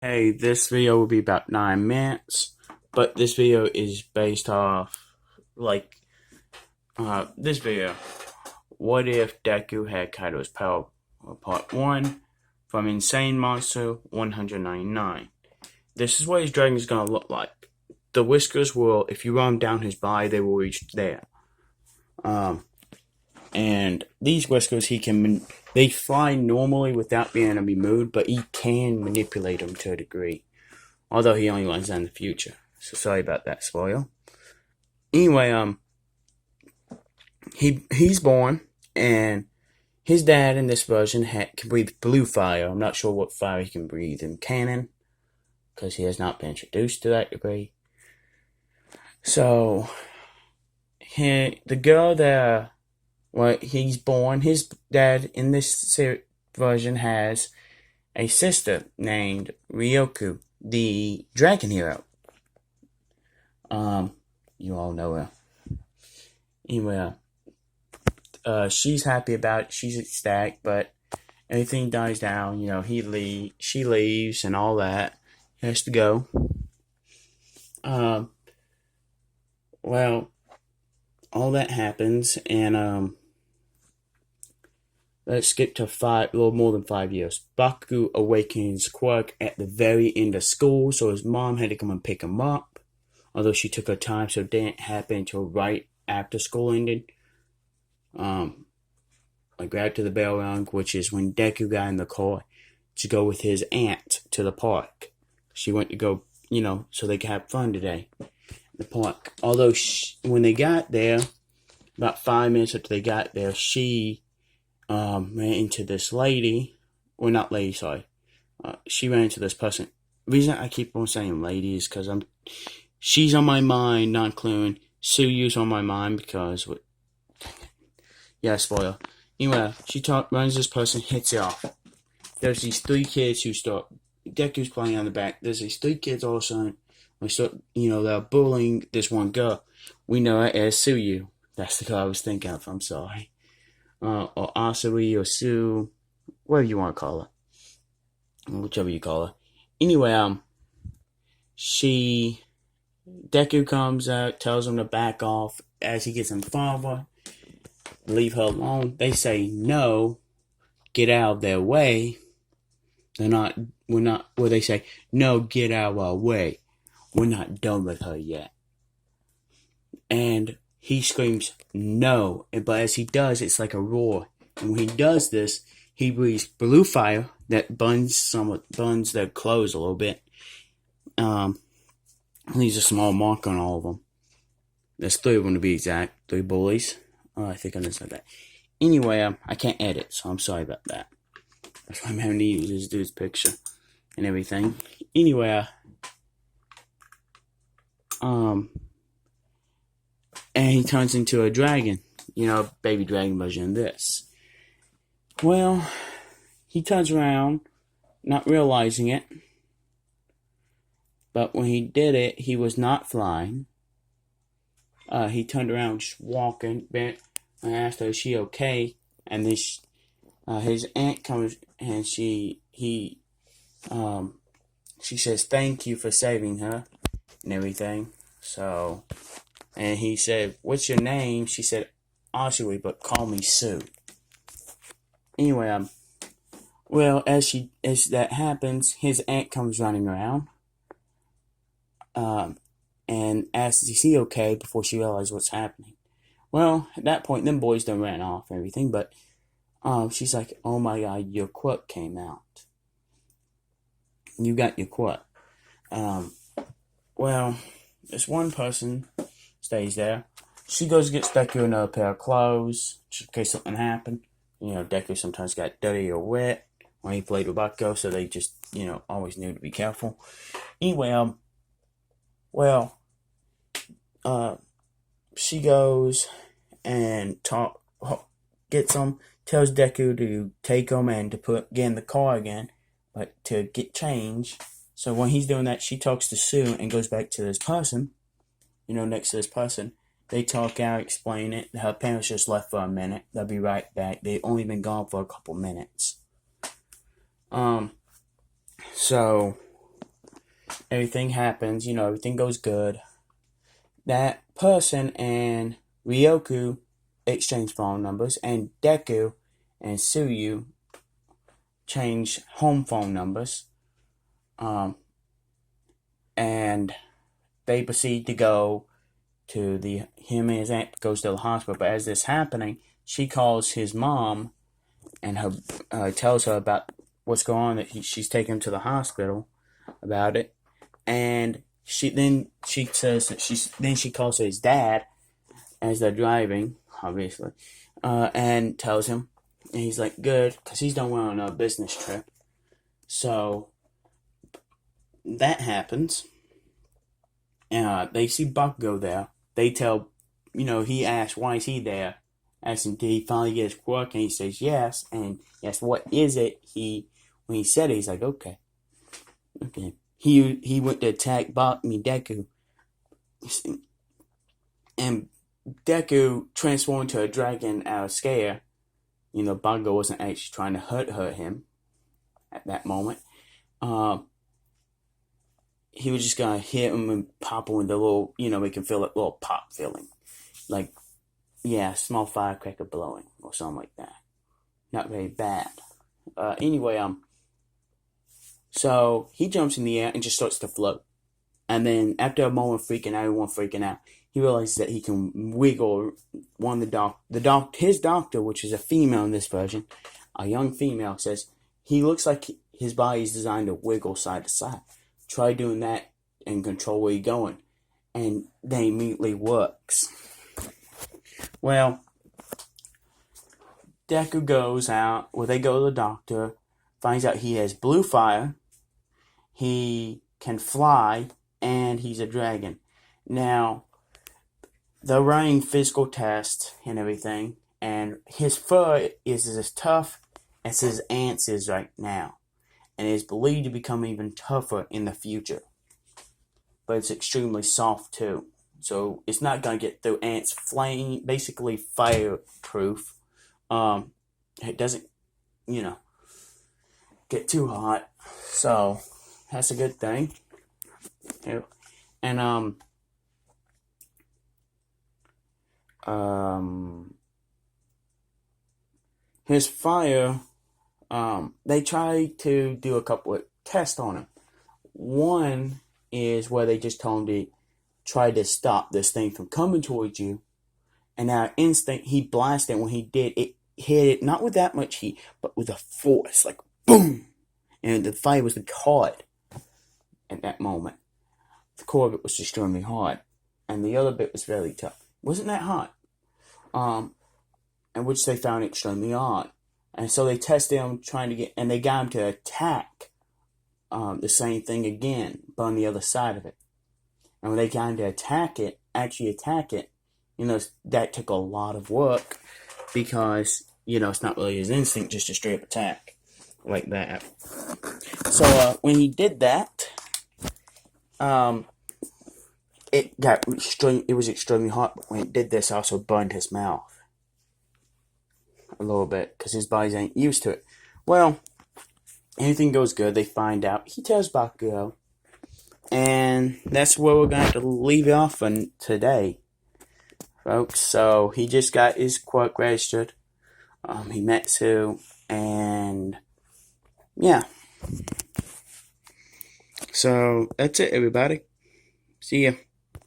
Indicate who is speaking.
Speaker 1: Hey, this video will be about 9 minutes, but this video is based off, this video. What if Deku had Kaido's power? Part 1 from Insane Monster 199. This is what his dragon is going to look like. The whiskers will, if you run down his body, they will reach there. And these whiskers, they fly normally without being able to be moved, but he can manipulate them to a degree. Although he only learns that in the future. So sorry about that spoil. Anyway, he's born, and his dad in this version can breathe blue fire. I'm not sure what fire he can breathe in canon, because he has not been introduced to that degree. So, the girl that he's born, his dad in this version has a sister named Ryoku, the dragon hero. You all know her. Anyway, she's happy about it. She's ecstatic, but everything dies down. You know, she leaves and all that. He has to go. Well, all that happens, and let's skip to a little more than 5 years. Baku awakens Quirk at the very end of school, so his mom had to come and pick him up. Although she took her time, so it didn't happen until right after school ended. Like right after the bell rang, which is when Deku got in the car to go with his aunt to the park. She went to go, so they could have fun today in the park. Although when they got there, about 5 minutes after they got there, she ran into this lady. Well, not lady, sorry. She ran into this person. The reason I keep on saying lady is because she's on my mind, not including Suyu's on my mind because, yeah, spoiler. Anyway, she runs this person, hits it off. There's these 3 kids who start, Deku's playing on the back. There's these 3 kids all of a sudden, they're bullying this one girl. We know her as Suyu. That's the girl I was thinking of, I'm sorry. Or Asui or Sue, whatever you want to call her. Whichever you call her. Anyway, Deku comes out, tells him to back off as he gets in front of her. Leave her alone. They say no, get out of their way. They say, no, get out of our way. We're not done with her yet. And he screams, no. But as he does, it's like a roar. And when he does this, he breathes blue fire that burns their clothes a little bit. Leaves a small mark on all of them. There's 3 of them to be exact. 3 bullies. I think I just said that. Anyway, I can't edit, so I'm sorry about that. That's why I'm having to use this dude's picture and everything. Anyway, and he turns into a dragon. Baby dragon version of this. Well, he turns around, not realizing it. But when he did it, he was not flying. He turned around, just walking, bent, and asked her, is she okay? And his aunt comes, and she says, thank you for saving her, and everything. So, and he said, what's your name? She said, Asui, but call me Sue. Anyway, well, as that happens, his aunt comes running around. And asks, is he okay, before she realizes what's happening. Well, at that point, them boys done ran off and everything, but she's like, oh my god, your quirk came out. You got your quirk. Well, this one person stays there. She goes to get Deku another pair of clothes, just in case something happened. Deku sometimes got dirty or wet when he played with Bakugo, so they just, always knew to be careful. Anyway, she goes and gets him, tells Deku to take him and to get in the car again, but to get change. So when he's doing that, she talks to Sue and goes back to this person, next to this person. They talk out, explain it. Her parents just left for a minute. They'll be right back. They've only been gone for a couple minutes. So everything happens, everything goes good. That person and Ryoku exchange phone numbers, and Deku and Tsuyu change home phone numbers. And they proceed to go to him and his aunt goes to the hospital. But as this is happening, she calls his mom and tells her about what's going on. That she's taking him to the hospital about it, and she says that she calls his dad as they're driving, obviously, and tells him, and he's like, good, because he's done well on a business trip. So that happens. They see Bakugo there. They tell, he asks, why is he there? Asking, did he finally get his quirk? And he says, yes. And yes, what is it? When he said it, he's like, okay. He went to attack Deku. And Deku transformed into a dragon out of scare. Bakugo wasn't actually trying to hurt him at that moment. He was just gonna hit him and pop him with the little, make him feel a little pop feeling. Like, yeah, small firecracker blowing or something like that. Not very bad. Anyway, so he jumps in the air and just starts to float. And then after a moment everyone freaking out, he realizes that he can wiggle his doctor, which is a female in this version, a young female, says he looks like his body is designed to wiggle side to side. Try doing that and control where you're going. And that immediately works. Well, Deku goes out, they go to the doctor, finds out he has blue fire, he can fly, and he's a dragon. Now, they're running physical tests and everything, and his fur is as tough as his aunt's is right now, and is believed to become even tougher in the future. But it's extremely soft too, so it's not going to get through Ant's flame, basically fireproof. It doesn't, get too hot, so that's a good thing. And his fire, they try to do a couple of tests on him. One is where they just told him to try to stop this thing from coming towards you, and our instinct, he blasted it. When he did, it hit it not with that much heat, but with a force, like boom, and the fire was hard at that moment. The core of it was extremely hard, and the other bit was very tough. It wasn't that hot, and which they found extremely odd. And so they tested him, and they got him to attack the same thing again, but on the other side of it. And when they got him to actually attack it, that took a lot of work, because, it's not really his instinct just to straight up attack like that. So when he did that, it was extremely hot, but when it did this, it also burned his mouth a little bit, because his body ain't used to it. Well, anything goes good, they find out. He tells Bakugo, and that's where we're going to have to leave it off on today, folks. So he just got his quirk registered. He met Sue, and yeah. So that's it, everybody. See ya.